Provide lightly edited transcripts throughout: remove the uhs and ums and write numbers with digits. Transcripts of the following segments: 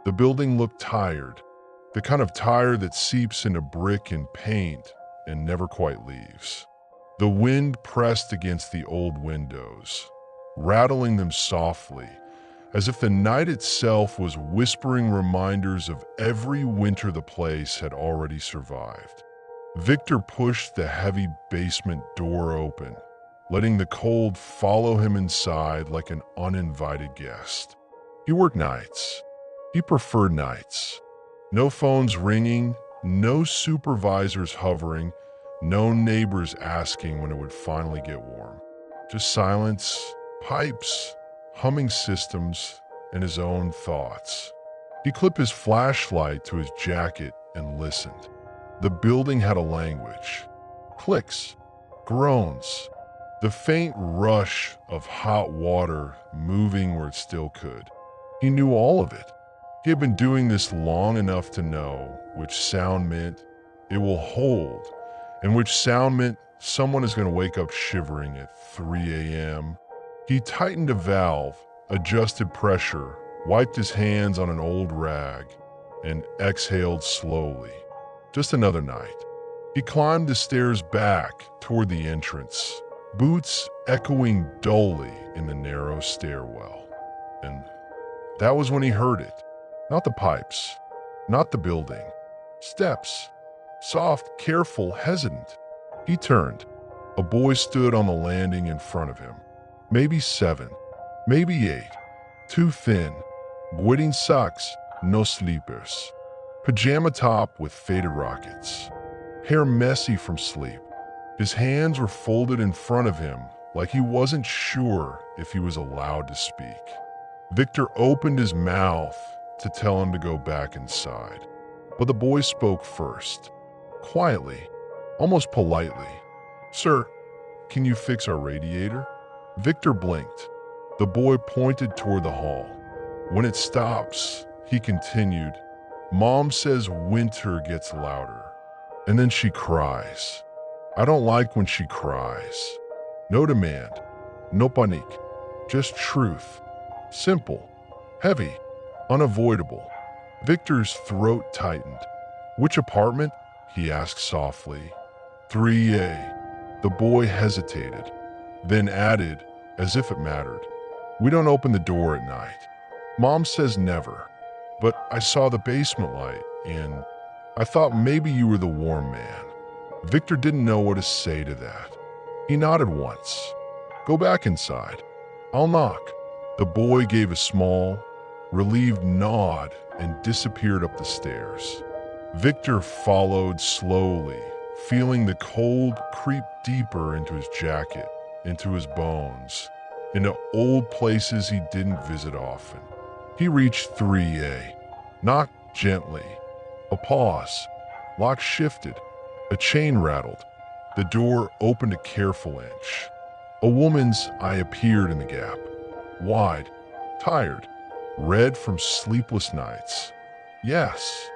The building looked tired, the kind of tired that seeps into brick and paint and never quite leaves. The wind pressed against the old windows, rattling them softly, as if the night itself was whispering reminders of every winter the place had already survived. Victor pushed the heavy basement door open, letting the cold follow him inside like an uninvited guest. He worked nights. He preferred nights. No phones ringing, no supervisors hovering, no neighbors asking when it would finally get warm. Just silence, pipes, humming systems, and his own thoughts. He clipped his flashlight to his jacket and listened. The building had a language. Clicks, groans, the faint rush of hot water moving where it still could. He knew all of it. He had been doing this long enough to know which sound meant it will hold, and which sound meant someone is going to wake up shivering at 3 a.m. He tightened a valve, adjusted pressure, wiped his hands on an old rag, and exhaled slowly. Just another night. He climbed the stairs back toward the entrance, boots echoing dully in the narrow stairwell. And that was when he heard it. Not the pipes, not the building. Steps. Soft, careful, hesitant. He turned. A boy stood on the landing in front of him. Maybe 7, maybe 8. Too thin. Wearing socks, no sleepers. Pajama top with faded rockets. Hair messy from sleep. His hands were folded in front of him like he wasn't sure if he was allowed to speak. Victor opened his mouth to tell him to go back inside. But the boy spoke first. Quietly, almost politely. "Sir, can you fix our radiator?" Victor blinked. The boy pointed toward the hall. "When it stops," he continued, "Mom says winter gets louder. And then she cries. I don't like when she cries. No demand, no panique, just truth. Simple, heavy, unavoidable." Victor's throat tightened. "Which apartment?" he asked softly. 3A. The boy hesitated, then added, as if it mattered, "We don't open the door at night. Mom says never. But I saw the basement light, and I thought maybe you were the warm man." Victor didn't know what to say to that. He nodded once. "Go back inside. I'll knock." The boy gave a small, relieved nod and disappeared up the stairs. Victor followed slowly, feeling the cold creep deeper into his jacket, into his bones, into old places he didn't visit often. He reached 3A, knocked gently. A pause. Lock shifted. A chain rattled. The door opened a careful inch. A woman's eye appeared in the gap. Wide, tired, red from sleepless nights. "Yes.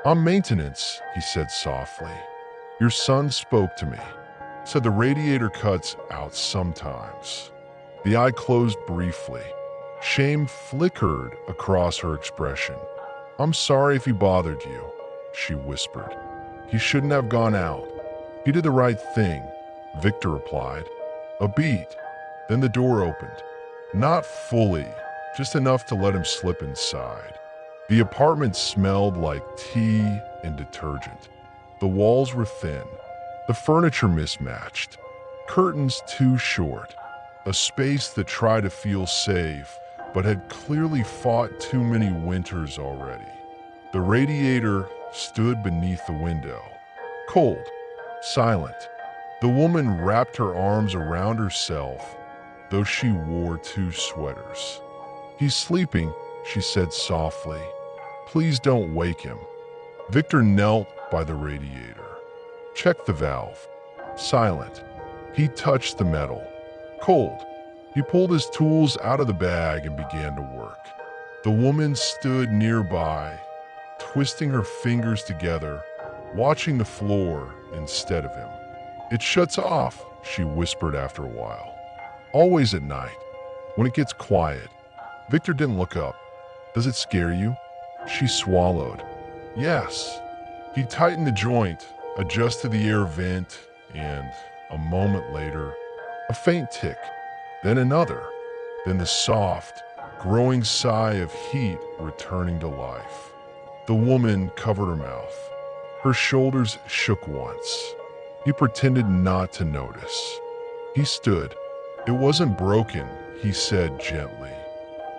On maintenance," he said softly. "Your son spoke to me. Said the radiator cuts out sometimes." The eye closed briefly. Shame flickered across her expression. "I'm sorry if he bothered you," she whispered. "He shouldn't have gone out. He did the right thing," Victor replied. A beat. Then the door opened. Not fully, just enough to let him slip inside. The apartment smelled like tea and detergent. The walls were thin, the furniture mismatched, curtains too short, a space that tried to feel safe but had clearly fought too many winters already. The radiator stood beneath the window, cold, silent. The woman wrapped her arms around herself, though she wore 2 sweaters. "He's sleeping," she said softly. "Please don't wake him." Victor knelt by the radiator, checked the valve. Silent. He touched the metal. Cold. He pulled his tools out of the bag and began to work. The woman stood nearby, twisting her fingers together, watching the floor instead of him. "It shuts off," she whispered after a while. "Always at night, when it gets quiet." Victor didn't look up. "Does it scare you?" She swallowed. Yes. He tightened the joint, adjusted the air vent, and a moment later, a faint tick, then another, then the soft, growing sigh of heat returning to life. The woman covered her mouth. Her shoulders shook once. He pretended not to notice. He stood. It wasn't broken, he said gently.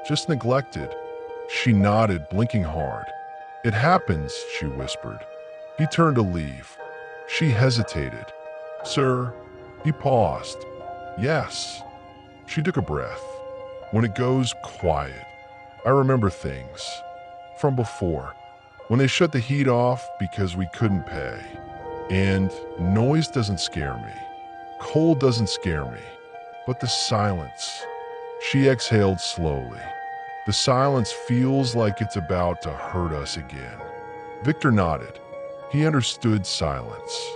Just neglected. She nodded, blinking hard. It happens, she whispered. He turned to leave. She hesitated. Sir, he paused. Yes. She took a breath. When it goes quiet, I remember things from before. When they shut the heat off because we couldn't pay. And noise doesn't scare me. Cold doesn't scare me. But the silence. She exhaled slowly. The silence feels like it's about to hurt us again. Victor nodded. He understood silence.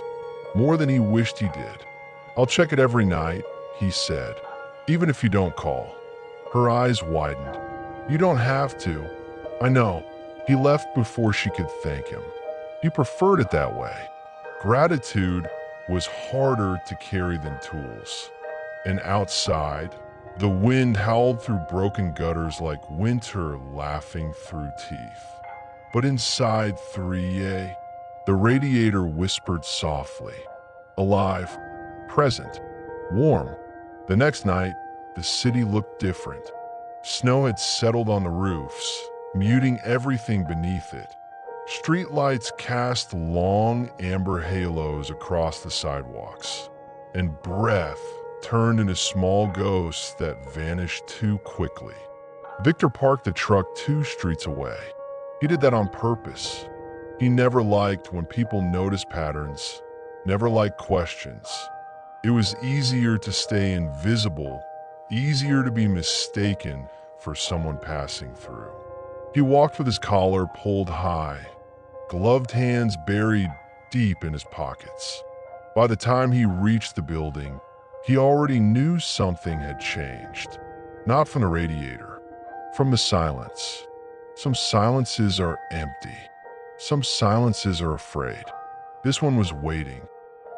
More than he wished he did. I'll check it every night, he said. Even if you don't call. Her eyes widened. You don't have to. I know. He left before she could thank him. He preferred it that way. Gratitude was harder to carry than tools. And outside, the wind howled through broken gutters like winter laughing through teeth. But inside 3A, the radiator whispered softly. Alive, present, warm. The next night, the city looked different. Snow had settled on the roofs, muting everything beneath it. Streetlights cast long amber halos across the sidewalks, and breath turned into small ghosts that vanished too quickly. Victor parked the truck 2 streets away. He did that on purpose. He never liked when people noticed patterns, never liked questions. It was easier to stay invisible, easier to be mistaken for someone passing through. He walked with his collar pulled high, gloved hands buried deep in his pockets. By the time he reached the building, he already knew something had changed. Not from the radiator, from the silence. Some silences are empty. Some silences are afraid. This one was waiting.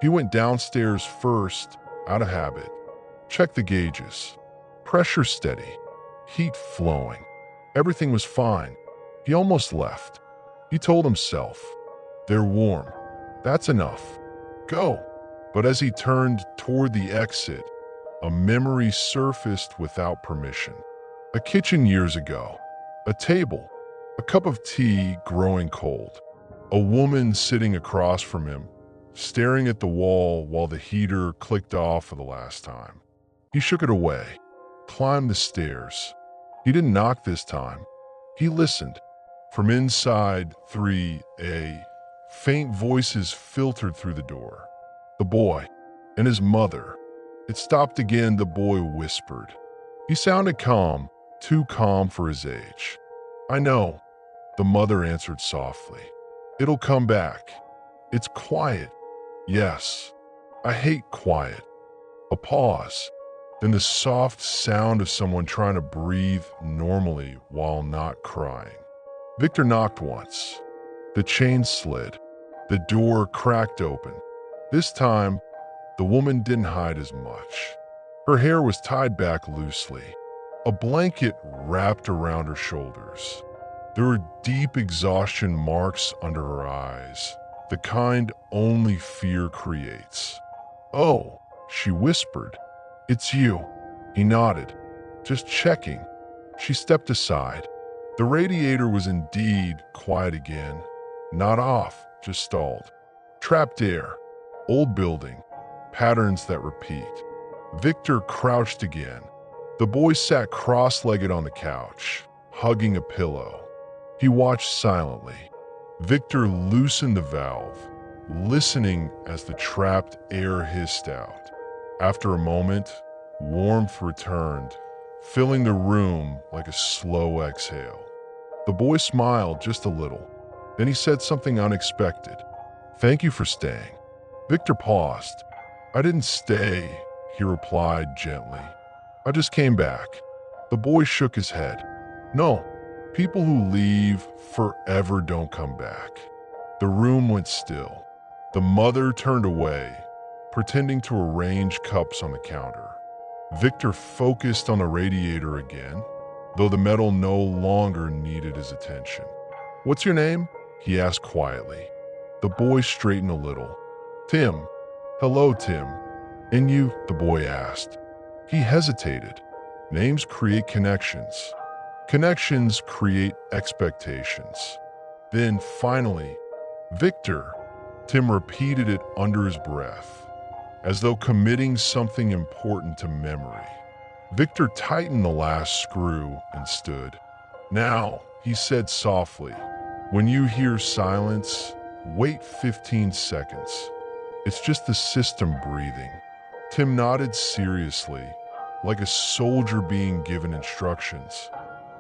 He went downstairs first, out of habit. Checked the gauges. Pressure steady. Heat flowing. Everything was fine. He almost left. He told himself, they're warm. That's enough. Go. But as he turned toward the exit, a memory surfaced without permission. A kitchen years ago. A table. A cup of tea growing cold. A woman sitting across from him, staring at the wall while the heater clicked off for the last time. He shook it away, climbed the stairs. He didn't knock this time. He listened. From inside 3A, faint voices filtered through the door. The boy and his mother. It stopped again, the boy whispered. He sounded calm, too calm for his age. I know, the mother answered softly. It'll come back. It's quiet. Yes, I hate quiet. A pause, then the soft sound of someone trying to breathe normally while not crying. Victor knocked once. The chain slid. The door cracked open. This time, the woman didn't hide as much. Her hair was tied back loosely. A blanket wrapped around her shoulders. There were deep exhaustion marks under her eyes, the kind only fear creates. Oh, she whispered. It's you. He nodded. Just checking. She stepped aside. The radiator was indeed quiet again. Not off, just stalled. Trapped air. Old building. Patterns that repeat. Victor crouched again. The boy sat cross-legged on the couch, hugging a pillow. He watched silently. Victor loosened the valve, listening as the trapped air hissed out. After a moment, warmth returned, filling the room like a slow exhale. The boy smiled just a little. Then he said something unexpected. Thank you for staying. Victor paused. I didn't stay, he replied gently. I just came back. The boy shook his head. No, People who leave forever don't come back. The room went still. The mother turned away, pretending to arrange cups on the counter. Victor focused on the radiator again, though the metal no longer needed his attention. "What's your name?" he asked quietly. The boy straightened a little. "Tim." "Hello, Tim." "And you?" the boy asked. He hesitated. Names create connections. Connections create expectations. Then finally, "Victor." Tim repeated it under his breath, as though committing something important to memory. Victor tightened the last screw and stood. "Now," he said softly, "when you hear silence, wait 15 seconds. It's just the system breathing." Tim nodded seriously, like a soldier being given instructions.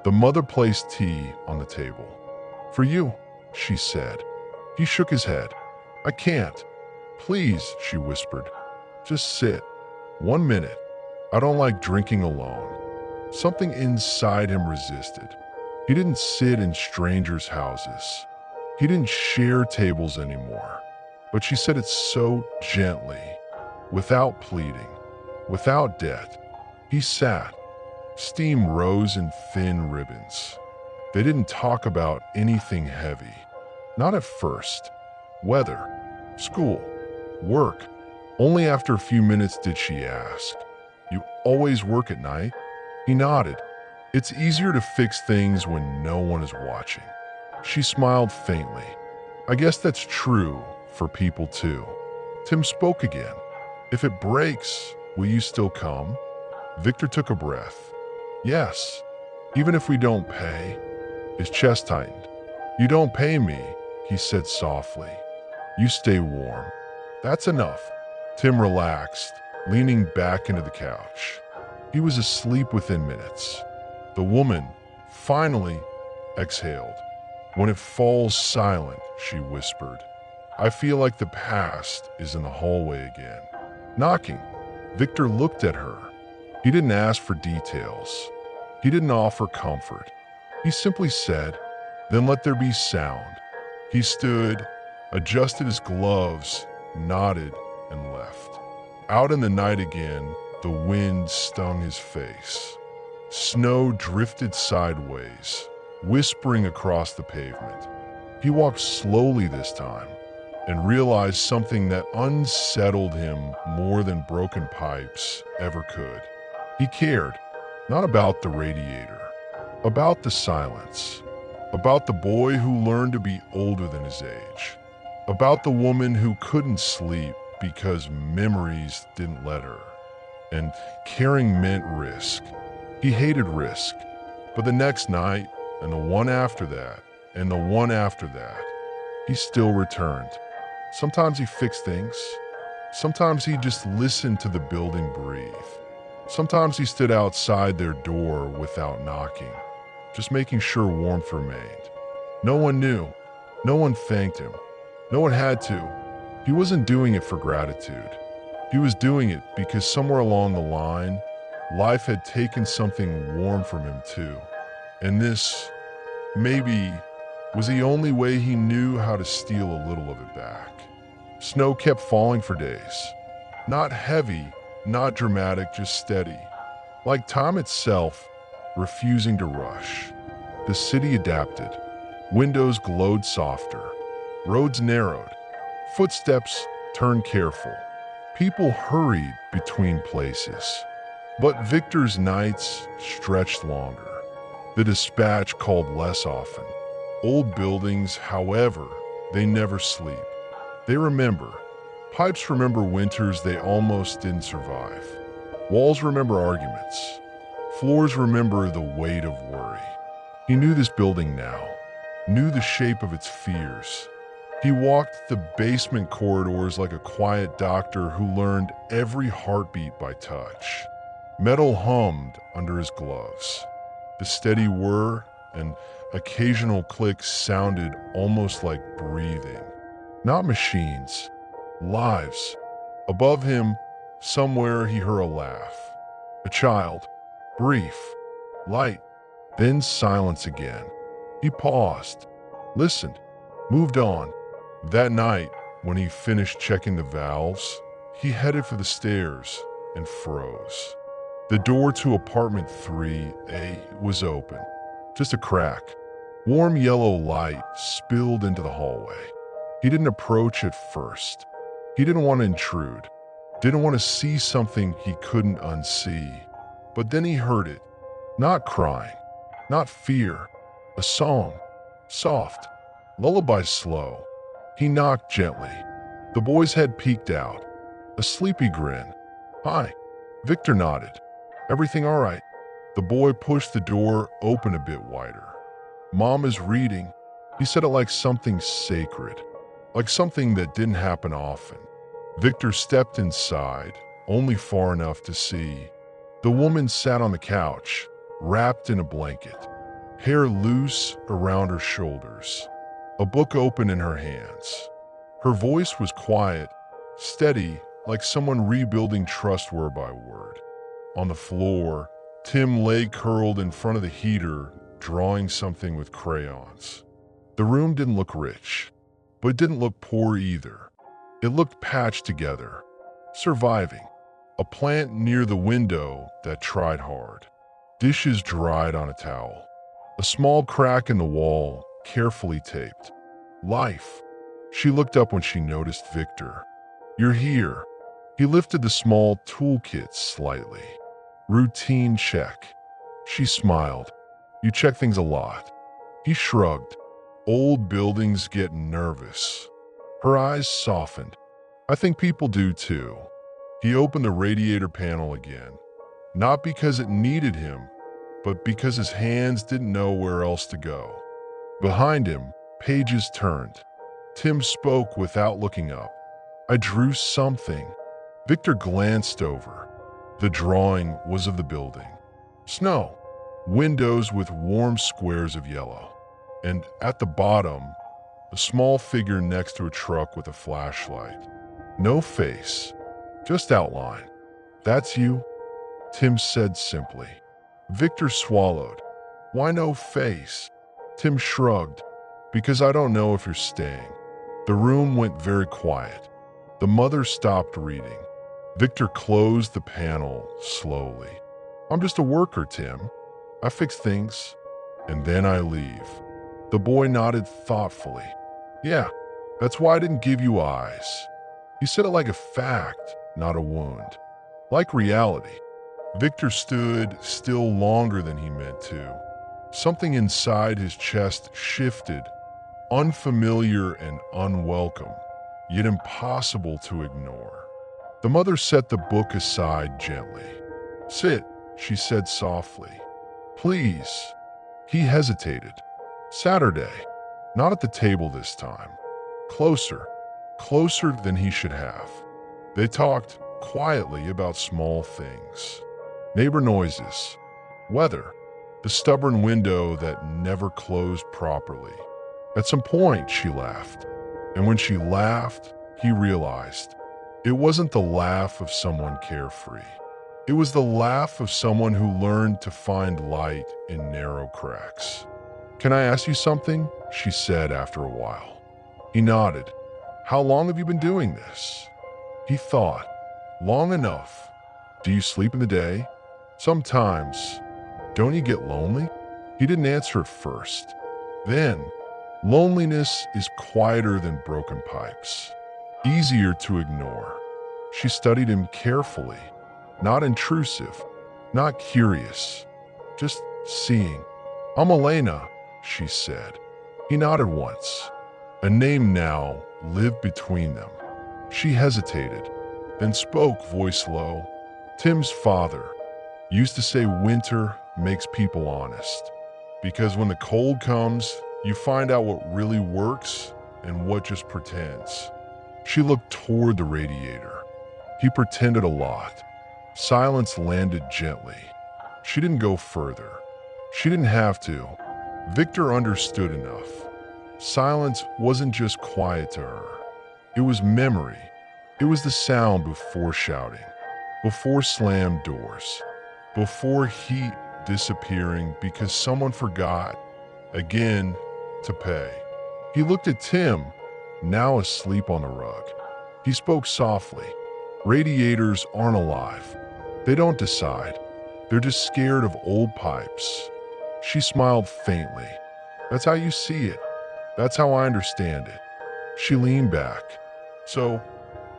The mother placed tea on the table. "For you," she said. He shook his head. "I can't." "Please," she whispered. "Just sit. 1 minute. I don't like drinking alone." Something inside him resisted. He didn't sit in strangers' houses. He didn't share tables anymore. But she said it so gently, without pleading, without debt. He sat. Steam rose in thin ribbons. They didn't talk about anything heavy. Not at first. Weather, school, work. Only after a few minutes did she ask, "You always work at night?" He nodded. "It's easier to fix things when no one is watching." She smiled faintly. "I guess that's true for people too." Tim spoke again. "If it breaks, will you still come?" Victor took a breath. "Yes, even if we don't pay." His chest tightened. "You don't pay me," he said softly. "You stay warm." "That's enough." Tim relaxed, leaning back into the couch. He was asleep within minutes. The woman finally exhaled. "When it falls silent," she whispered, "I feel like the past is in the hallway again." Knocking. Victor looked at her. He didn't ask for details. He didn't offer comfort. He simply said, "Then let there be sound." He stood, adjusted his gloves, nodded, and left. Out in the night again, the wind stung his face. Snow drifted sideways, whispering across the pavement. He walked slowly this time and realized something that unsettled him more than broken pipes ever could. He cared, not about the radiator, about the silence, about the boy who learned to be older than his age, about the woman who couldn't sleep because memories didn't let her. And caring meant risk. He hated risk, but the next night, and the one after that, and the one after that, he still returned. Sometimes he fixed things. Sometimes he just listened to the building breathe. Sometimes he stood outside their door without knocking, just making sure warmth remained. No one knew. No one thanked him. No one had to. He wasn't doing it for gratitude. He was doing it because somewhere along the line, life had taken something warm from him too. And this, maybe, was the only way he knew how to steal a little of it back. Snow kept falling for days. Not heavy, not dramatic, just steady. Like time itself, refusing to rush. The city adapted. Windows glowed softer. Roads narrowed. Footsteps turned careful. People hurried between places. But Victor's nights stretched longer. The dispatch called less often. Old buildings, however, they never sleep. They remember. Pipes remember winters they almost didn't survive. Walls remember arguments. Floors remember the weight of worry. He knew this building now, knew the shape of its fears. He walked the basement corridors like a quiet doctor who learned every heartbeat by touch. Metal hummed under his gloves. The steady whir and occasional clicks sounded almost like breathing. Not machines, lives. Above him, somewhere he heard a laugh. A child. Brief. Light. Then silence again. He paused, listened, moved on. That night, when he finished checking the valves, he headed for the stairs and froze. The door to apartment 3A was open, just a crack. Warm yellow light spilled into the hallway. He didn't approach at first. He didn't want to intrude, didn't want to see something he couldn't unsee. But then he heard it, not crying, not fear, a song, soft, lullaby slow. He knocked gently. The boy's head peeked out, a sleepy grin. "Hi." Victor nodded. "Everything all right?" The boy pushed the door open a bit wider. "Mom is reading." He said it like something sacred, like something that didn't happen often. Victor stepped inside, only far enough to see. The woman sat on the couch, wrapped in a blanket, hair loose around her shoulders, a book open in her hands. Her voice was quiet, steady, like someone rebuilding trust word by word. On the floor, Tim lay curled in front of the heater, drawing something with crayons. The room didn't look rich, but it didn't look poor either. It looked patched together, surviving. A plant near the window that tried hard. Dishes dried on a towel. A small crack in the wall, carefully taped. Life. She looked up when she noticed Victor. "You're here." He lifted the small toolkit slightly. "Routine check." She smiled. "You check things a lot." He shrugged. "Old buildings get nervous." Her eyes softened. "I think people do too." He opened the radiator panel again, not because it needed him, but because his hands didn't know where else to go. Behind him, pages turned. Tim spoke without looking up. "I drew something." Victor glanced over. The drawing was of the building. Snow, windows with warm squares of yellow, and at the bottom, a small figure next to a truck with a flashlight. No face, just outline. "That's you?" Tim said simply. Victor swallowed. "Why no face?" Tim shrugged. "Because I don't know if you're staying." The room went very quiet. The mother stopped reading. Victor closed the panel slowly. "I'm just a worker, Tim. I fix things, and then I leave." The boy nodded thoughtfully. "Yeah, that's why I didn't give you eyes." He said it like a fact, not a wound. Like reality. Victor stood still longer than he meant to. Something inside his chest shifted, unfamiliar and unwelcome, yet impossible to ignore. The mother set the book aside gently. "Sit," she said softly. "Please." He hesitated. Saturday. Not at the table this time. Closer. Closer than he should have. They talked quietly about small things. Neighbor noises. Weather. The stubborn window that never closed properly. At some point, she laughed. And when she laughed, he realized it wasn't the laugh of someone carefree. It was the laugh of someone who learned to find light in narrow cracks. "Can I ask you something?" she said after a while. He nodded. "How long have you been doing this?" He thought. "Long enough." "Do you sleep in the day?" "Sometimes." "Don't you get lonely?" He didn't answer at first. Then, loneliness is quieter than broken pipes, easier to ignore. She studied him carefully, not intrusive, not curious, just seeing. "I'm Elena," she said. He nodded once. A name now lived between them. She hesitated, then spoke, voice low. "Tim's father used to say winter makes people honest. Because when the cold comes, you find out what really works and what just pretends." She looked toward the radiator. He pretended a lot. Silence landed gently. She didn't go further. She didn't have to. Victor understood enough. Silence wasn't just quiet to her. It was memory. It was the sound before shouting, before slammed doors, before heat disappearing because someone forgot, again to pay. He looked at Tim, now asleep on the rug. He spoke softly. Radiators aren't alive. They don't decide. They're just scared of old pipes. She smiled faintly. That's how you see it. That's how I understand it. She leaned back. So,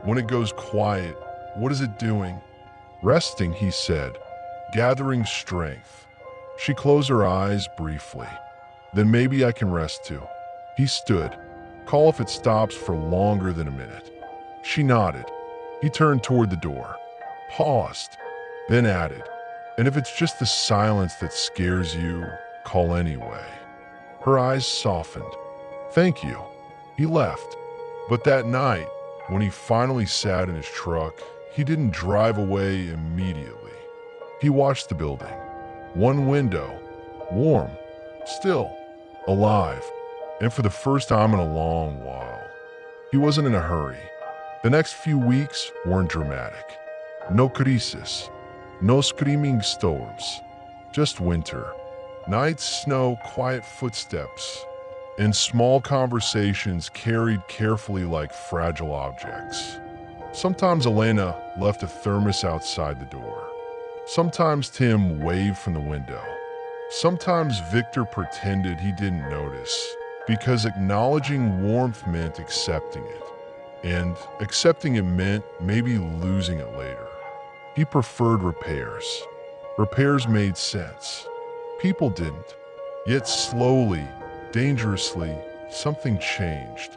when it goes quiet, what is it doing? Resting, he said, gathering strength. She closed her eyes briefly. Then maybe I can rest too. He stood. Call if it stops for longer than a minute. She nodded. He turned toward the door, paused, then added, and if it's just the silence that scares you, call anyway. Her eyes softened. Thank you. He left. But that night, when he finally sat in his truck, he didn't drive away immediately. He watched the building. One window, warm, still, alive, and for the first time in a long while. He wasn't in a hurry. The next few weeks weren't dramatic. No crisis, no screaming storms, just winter. Nights, snow, quiet footsteps, and small conversations carried carefully like fragile objects. Sometimes Elena left a thermos outside the door. Sometimes Tim waved from the window. Sometimes Victor pretended he didn't notice, because acknowledging warmth meant accepting it. And accepting it meant maybe losing it later. He preferred repairs. Repairs made sense. People didn't. Yet slowly, dangerously, something changed.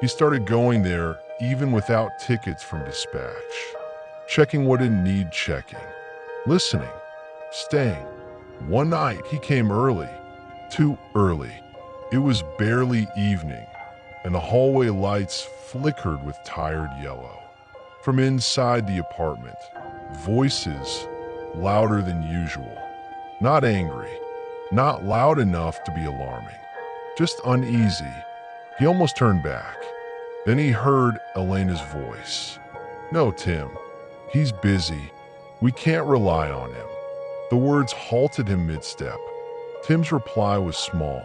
He started going there even without tickets from dispatch. Checking what didn't need checking. Listening. Staying. One night he came early. Too early. It was barely evening, and the hallway lights flickered with tired yellow. From inside the apartment, voices louder than usual. Not angry, not loud enough to be alarming, just uneasy. He almost turned back. Then he heard Elena's voice. No, Tim, he's busy. We can't rely on him. The words halted him mid-step. Tim's reply was small.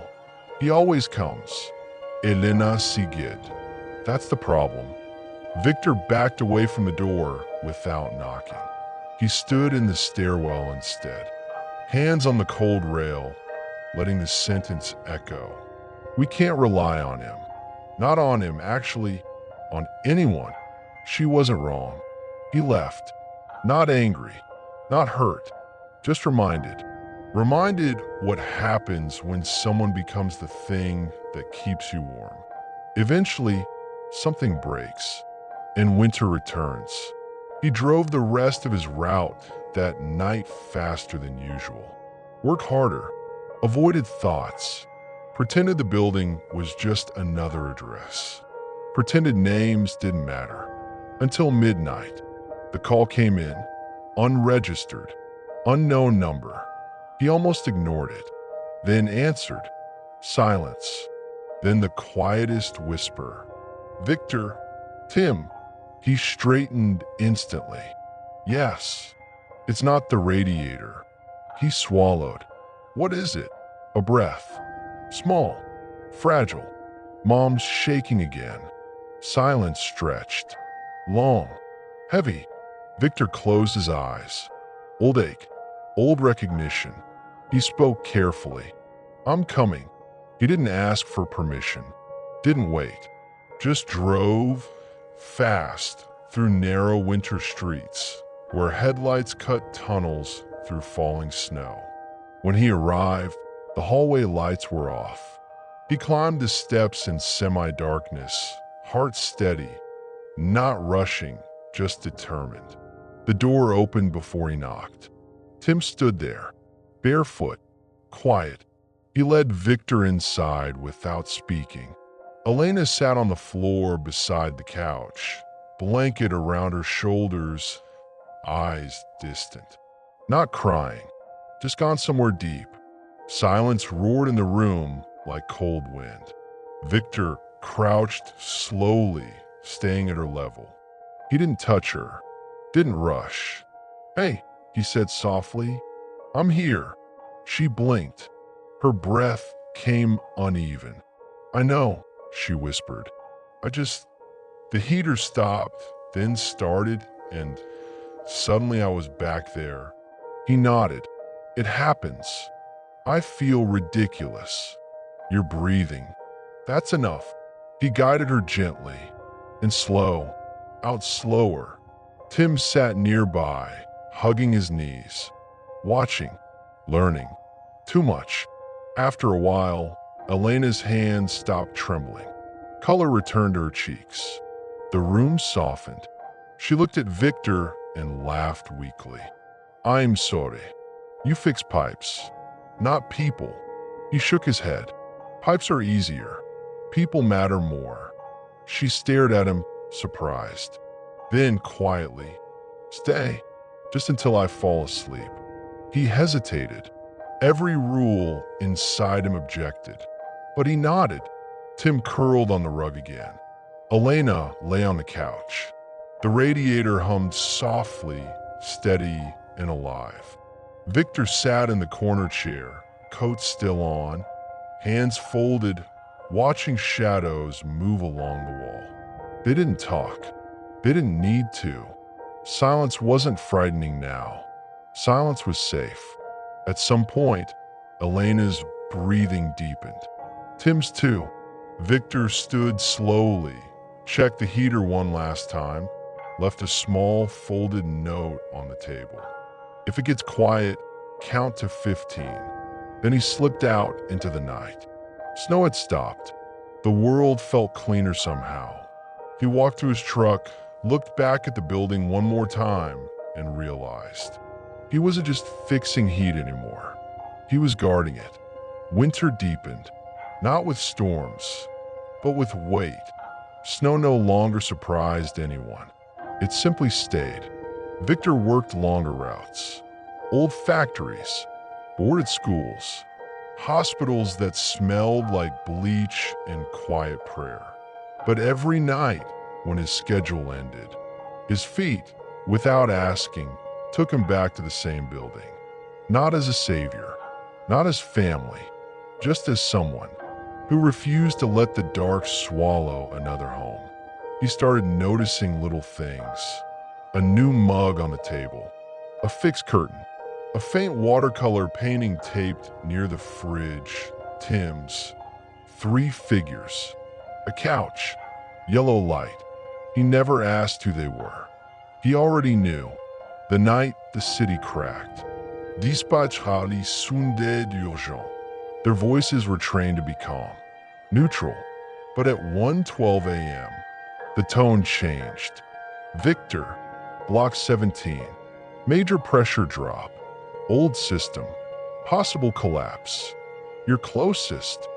He always comes. Elena Sigid. That's the problem. Victor backed away from the door without knocking. He stood in the stairwell instead, hands on the cold rail, letting the sentence echo. We can't rely on him. Not on him, actually, on anyone. She wasn't wrong. He left. Not angry, not hurt, just reminded. Reminded what happens when someone becomes the thing that keeps you warm. Eventually, something breaks, and winter returns. He drove the rest of his route that night faster than usual. Worked harder, avoided thoughts, pretended the building was just another address. Pretended names didn't matter. Until midnight, the call came in, unregistered, unknown number. He almost ignored it, then answered. Silence. Then the quietest whisper. Victor, Tim. He straightened instantly. Yes, it's not the radiator. He swallowed. What is it? A breath. Small, fragile. Mom's shaking again. Silence stretched. Long, heavy. Victor closed his eyes. Old ache, old recognition. He spoke carefully. I'm coming. He didn't ask for permission. Didn't wait. Just drove fast through narrow winter streets where headlights cut tunnels through falling snow. When he arrived, the hallway lights were off. He climbed the steps in semi-darkness, heart steady, not rushing, just determined. The door opened before he knocked. Tim stood there, barefoot, quiet. He led Victor inside without speaking. Elena sat on the floor beside the couch, blanket around her shoulders, eyes distant. Not crying, just gone somewhere deep. Silence roared in the room like cold wind. Victor crouched slowly, staying at her level. He didn't touch her, didn't rush. Hey, he said softly, I'm here. She blinked, her breath came uneven. "I know," she whispered. The heater stopped, then started, and suddenly I was back there." He nodded. "It happens. I feel ridiculous. You're breathing. That's enough." He guided her gently and slower. Tim sat nearby, hugging his knees, watching, learning. Too much. After a while, Elena's hands stopped trembling. Color returned to her cheeks. The room softened. She looked at Victor and laughed weakly. "I'm sorry. You fix pipes, not people." He shook his head. "Pipes are easier. People matter more." She stared at him, surprised. Then quietly, "Stay, just until I fall asleep." He hesitated. Every rule inside him objected. But he nodded. Tim curled on the rug again. Elena lay on the couch. The radiator hummed softly, steady and alive. Victor sat in the corner chair, coat still on, hands folded, watching shadows move along the wall. They didn't talk. They didn't need to. Silence wasn't frightening now. Silence was safe. At some point, Elena's breathing deepened. Tim's too. Victor stood slowly, checked the heater one last time, left a small folded note on the table. "If it gets quiet, count to 15. Then he slipped out into the night. Snow had stopped. The world felt cleaner somehow. He walked to his truck, looked back at the building one more time, and realized he wasn't just fixing heat anymore. He was guarding it. Winter deepened, not with storms, but with weight. Snow no longer surprised anyone. It simply stayed. Victor worked longer routes. Old factories, boarded schools, hospitals that smelled like bleach and quiet prayer. But every night, when his schedule ended, his feet, without asking, took him back to the same building. Not as a savior, not as family, just as someone who refused to let the dark swallow another home. He started noticing little things. A new mug on the table, a fixed curtain, a faint watercolor painting taped near the fridge, Tim's. 3 figures. A couch, yellow light. He never asked who they were. He already knew. The night the city cracked. Dispatch Hali Sunde d'urgence. Their voices were trained to be calm, neutral. But at 1:12 a.m., the tone changed. "Victor, Block 17. Major pressure drop. Old system. Possible collapse. Your closest."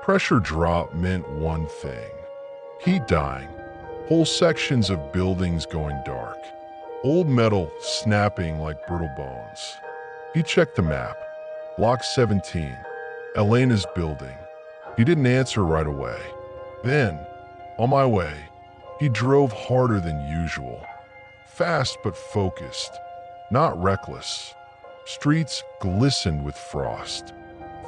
Pressure drop meant one thing. Heat dying. Whole sections of buildings going dark. Old metal snapping like brittle bones. He checked the map. Block 17. Elena's building. He didn't answer right away. Then, on my way, he drove harder than usual. Fast but focused. Not reckless. Streets glistened with frost.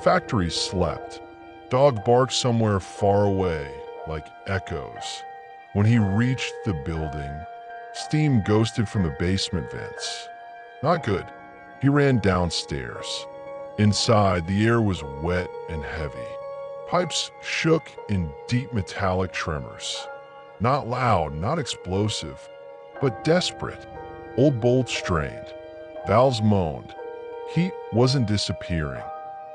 Factories slept. Dog barked somewhere far away, like echoes. When he reached the building, steam ghosted from the basement vents. Not good. He ran downstairs. Inside, the air was wet and heavy. Pipes shook in deep metallic tremors. Not loud, not explosive, but desperate. Old bolts strained. Valves moaned. Heat wasn't disappearing.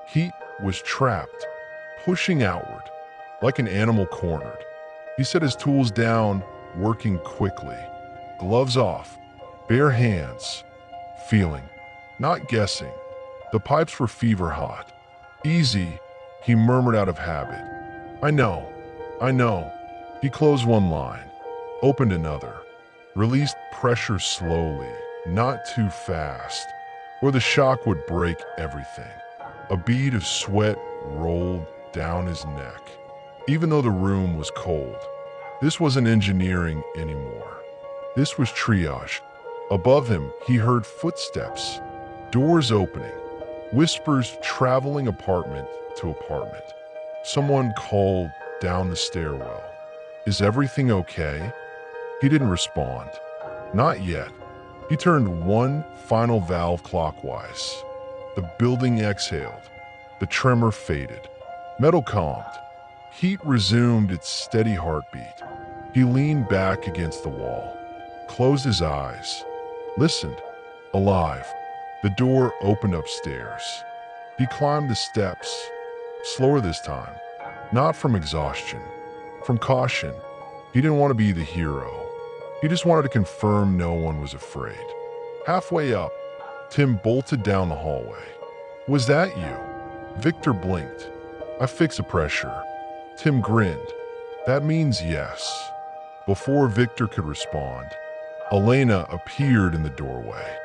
Heat was trapped, pushing outward, like an animal cornered. He set his tools down, working quickly. Gloves off, bare hands, feeling, not guessing. The pipes were fever hot. "Easy," he murmured out of habit. I know. He closed one line, opened another, released pressure slowly, not too fast, or the shock would break everything. A bead of sweat rolled down his neck. Even though the room was cold, this wasn't engineering anymore. This was triage. Above him, he heard footsteps, doors opening, whispers traveling apartment to apartment. Someone called down the stairwell. "Is everything okay?" He didn't respond. Not yet. He turned one final valve clockwise. The building exhaled. The tremor faded. Metal calmed. Heat resumed its steady heartbeat. He leaned back against the wall, closed his eyes, listened. Alive. The door opened upstairs. He climbed the steps, slower this time. Not from exhaustion, from caution. He didn't want to be the hero. He just wanted to confirm no one was afraid. Halfway up, Tim bolted down the hallway. "Was that you?" Victor blinked. "I fixed the pressure." Tim grinned. "That means yes." Before Victor could respond, Elena appeared in the doorway.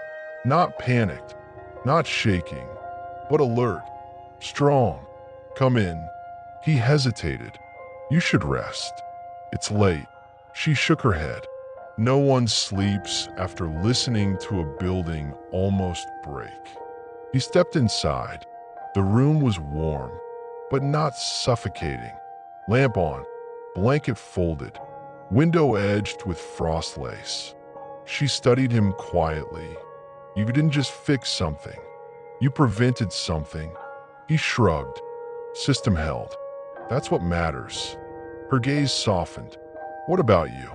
Not panicked, not shaking, but alert, strong. "Come in." He hesitated. "You should rest. It's late." She shook her head. No one sleeps after listening to a building almost break. He stepped inside. The room was warm, but not suffocating. Lamp on, blanket folded, window edged with frost lace. She studied him quietly. "You didn't just fix something. You prevented something." He shrugged. System held. "That's what matters." Her gaze softened. "What about you?"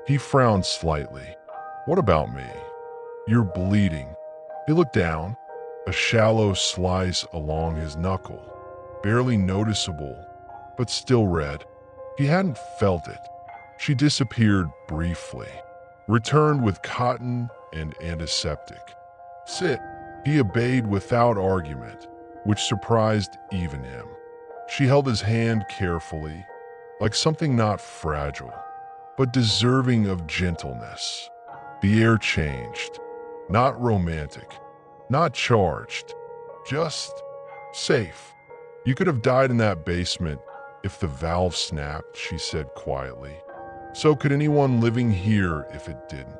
He frowned slightly. "What about me?" "You're bleeding." He looked down, a shallow slice along his knuckle, barely noticeable, but still red. He hadn't felt it. She disappeared briefly, returned with cotton and antiseptic. "Sit." He obeyed without argument, which surprised even him. She held his hand carefully, like something not fragile, but deserving of gentleness. The air changed. Not romantic, not charged, just safe. "You could have died in that basement if the valve snapped," she said quietly. "So could anyone living here if it didn't."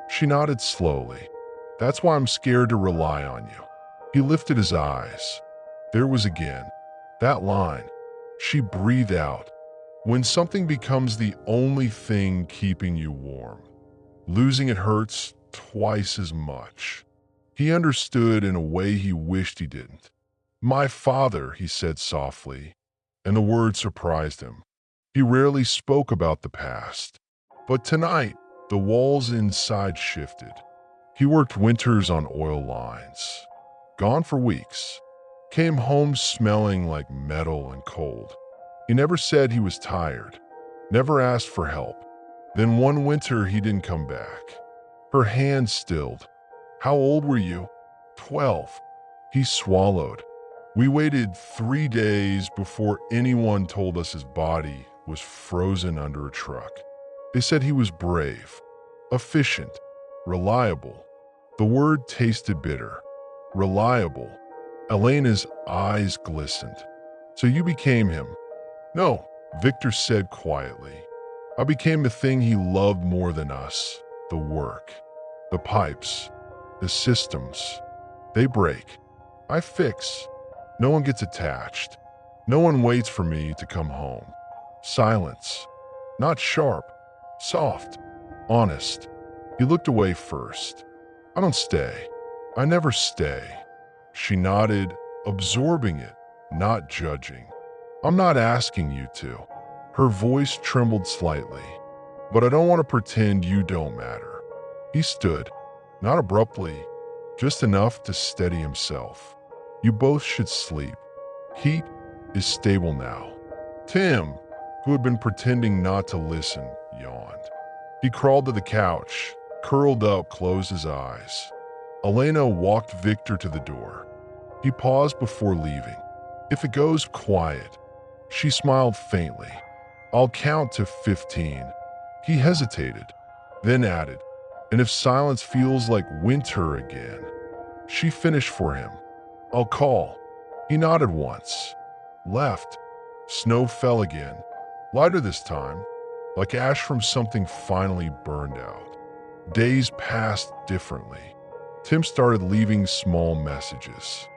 She nodded slowly. "That's why I'm scared to rely on you." He lifted his eyes. There was again that line. She breathed out. "When something becomes the only thing keeping you warm, losing it hurts twice as much." He understood in a way he wished he didn't. "My father," he said softly, and the word surprised him. He rarely spoke about the past. But tonight, the walls inside shifted. He worked winters on oil lines. Gone for weeks. Came home smelling like metal and cold. He never said he was tired. Never asked for help. Then one winter he didn't come back. Her hand stilled. "How old were you?" 12. He swallowed. "We waited 3 days before anyone told us his body was frozen under a truck. They said he was brave, efficient, reliable." The word tasted bitter. Reliable. Elena's eyes glistened. "So you became him?" "No," Victor said quietly. "I became the thing he loved more than us. The work. The pipes. The systems. They break. I fix. No one gets attached. No one waits for me to come home. Silence. Not sharp. Soft. Honest." He looked away first. "I don't stay. I never stay." She nodded, absorbing it, not judging. "I'm not asking you to." Her voice trembled slightly. "But I don't want to pretend you don't matter." He stood, not abruptly, just enough to steady himself. "You both should sleep. Heat is stable now." Tim, who had been pretending not to listen, yawned. He crawled to the couch, curled up, closed his eyes. Elena walked Victor to the door. He paused before leaving. "If it goes quiet." She smiled faintly. "I'll count to 15. He hesitated, then added, "And if silence feels like winter again." She finished for him. "I'll call." He nodded once. Left. Snow fell again, lighter this time, like ash from something finally burned out. Days passed differently. Tim started leaving small messages.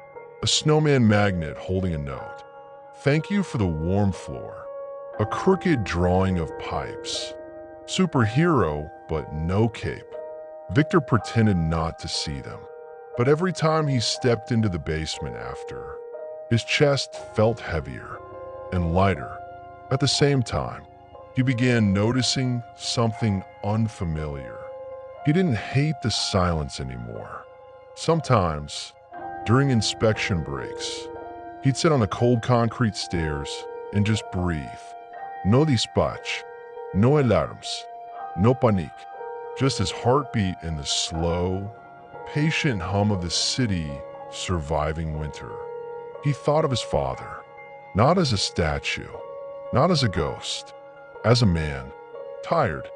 A snowman magnet holding a note. Thank you for the warm floor. A crooked drawing of pipes. Superhero, but no cape. Victor pretended not to see them. But every time he stepped into the basement after, his chest felt heavier and lighter. At the same time, he began noticing something unfamiliar. He didn't hate the silence anymore. Sometimes, during inspection breaks, he'd sit on the cold concrete stairs and just breathe. No dispatch, no alarms, no panic, just his heartbeat and the slow, patient hum of the city surviving winter. He thought of his father, not as a statue, not as a ghost, as a man, tired,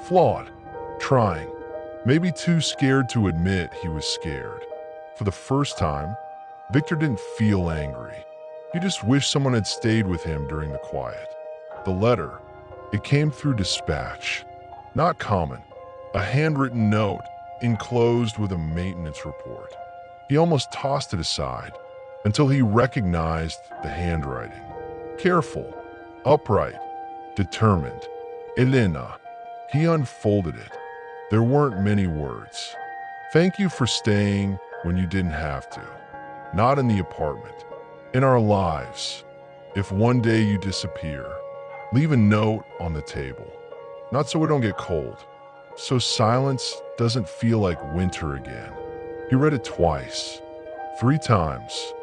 flawed, trying, maybe too scared to admit he was scared. For the first time, Victor didn't feel angry. He just wished someone had stayed with him during the quiet. The letter, it came through dispatch. Not common. A handwritten note, enclosed with a maintenance report. He almost tossed it aside until he recognized the handwriting. Careful, upright, determined. Elena. He unfolded it. There weren't many words. Thank you for staying when you didn't have to. Not in the apartment. In our lives. If one day you disappear, leave a note on the table. Not so we don't get cold. So silence doesn't feel like winter again. He read it twice. 3 times.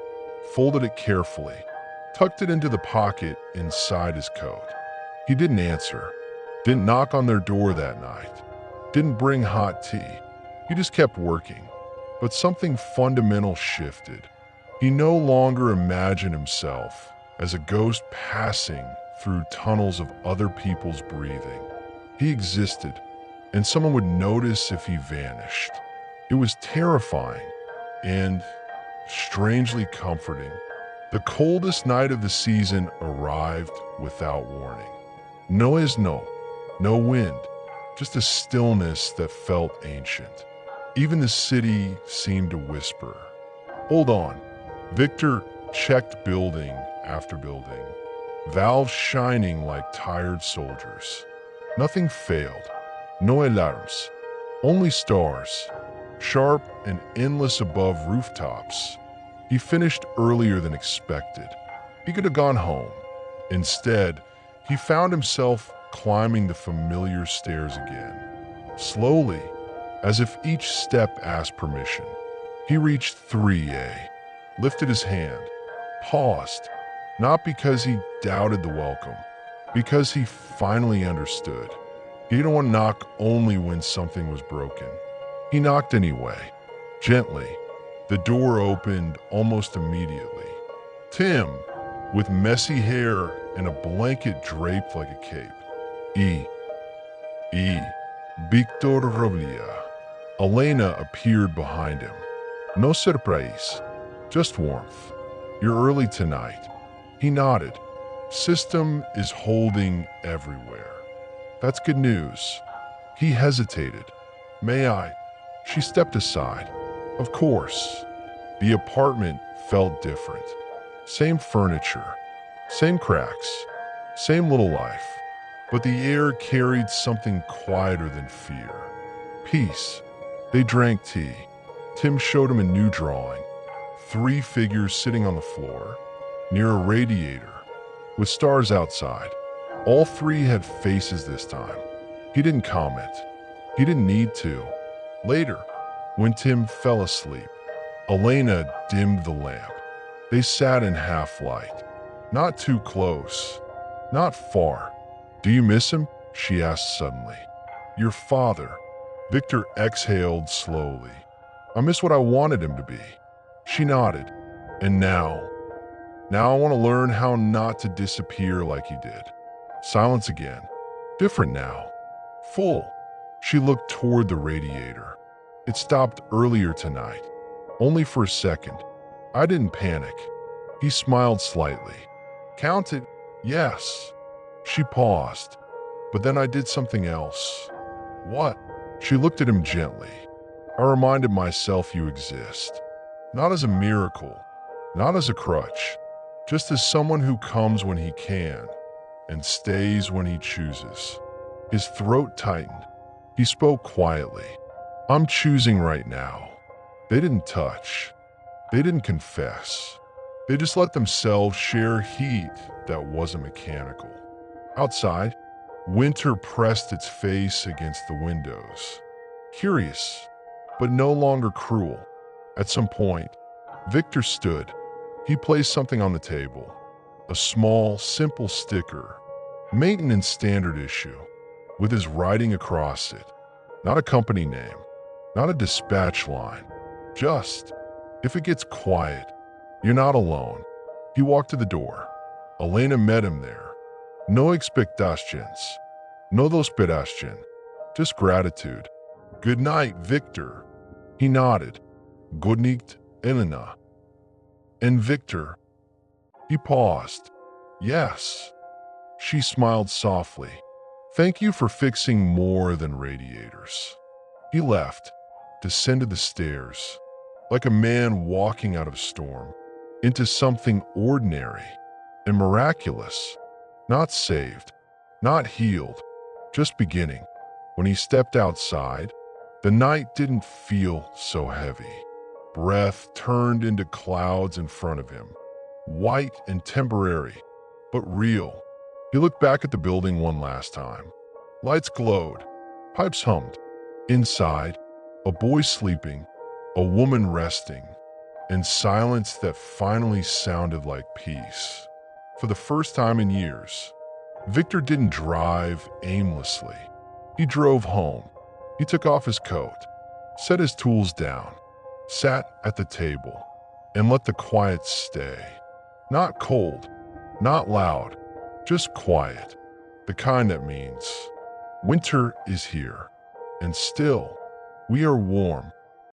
Folded it carefully. Tucked it into the pocket inside his coat. He didn't answer. Didn't knock on their door that night. Didn't bring hot tea. He just kept working. But something fundamental shifted. He no longer imagined himself as a ghost passing through tunnels of other people's breathing. He existed, and someone would notice if he vanished. It was terrifying and strangely comforting. The coldest night of the season arrived without warning. No wind, just a stillness that felt ancient. Even the city seemed to whisper. Hold on. Victor checked building after building, valves shining like tired soldiers. Nothing failed. No alarms. Only stars, sharp and endless above rooftops. He finished earlier than expected. He could have gone home. Instead, he found himself climbing the familiar stairs again. Slowly, as if each step asked permission. He reached 3A, lifted his hand, paused, not because he doubted the welcome, because he finally understood. He didn't want to knock only when something was broken. He knocked anyway, gently. The door opened almost immediately. Tim, with messy hair and a blanket draped like a cape. Victor Roblia. Elena appeared behind him. No surprise, just warmth. You're early tonight. He nodded. System is holding everywhere. That's good news. He hesitated. May I? She stepped aside. Of course. The apartment felt different. Same furniture, same cracks, same little life. But the air carried something quieter than fear. Peace. They drank tea. Tim showed him a new drawing. 3 figures sitting on the floor, near a radiator, with stars outside. All 3 had faces this time. He didn't comment. He didn't need to. Later, when Tim fell asleep, Elena dimmed the lamp. They sat in half light. Not too close. Not far. Do you miss him? She asked suddenly. Your father. Victor exhaled slowly. I miss what I wanted him to be. She nodded. And now I want to learn how not to disappear like he did. Silence again. Different now. Full. She looked toward the radiator. It stopped earlier tonight. Only for a second. I didn't panic. He smiled slightly. Counted? Yes. She paused. But then I did something else. What? She looked at him gently. I reminded myself you exist. Not as a miracle. Not as a crutch. just as someone who comes when he can and stays when he chooses. His throat tightened. He spoke quietly. I'm choosing right now. They didn't touch. They didn't confess. They just let themselves share heat that wasn't mechanical. Outside, winter pressed its face against the windows. Curious, but no longer cruel. At some point, Victor stood. He placed something on the table. A small, simple sticker. Maintenance standard issue, with his writing across it. Not a company name, not a dispatch line. Just, if it gets quiet, you're not alone. He walked to the door. Elena met him there. No expectations. No desperation. Just gratitude. Good night, Victor. He nodded. Good night, Elena. And Victor. He paused. Yes. She smiled softly. Thank you for fixing more than radiators. He left, descended the stairs, like a man walking out of a storm, into something ordinary and miraculous. Not saved, not healed, just beginning. When he stepped outside, the night didn't feel so heavy. Breath turned into clouds in front of him, white and temporary, but real. He looked back at the building one last time. Lights glowed, pipes hummed. Inside, a boy sleeping, a woman resting, and silence that finally sounded like peace. For the first time in years, Victor didn't drive aimlessly. He drove home. He took off his coat, set his tools down, sat at the table, and let the quiet stay. Not cold, not loud, just quiet. The kind that means winter is here, and still we are warm.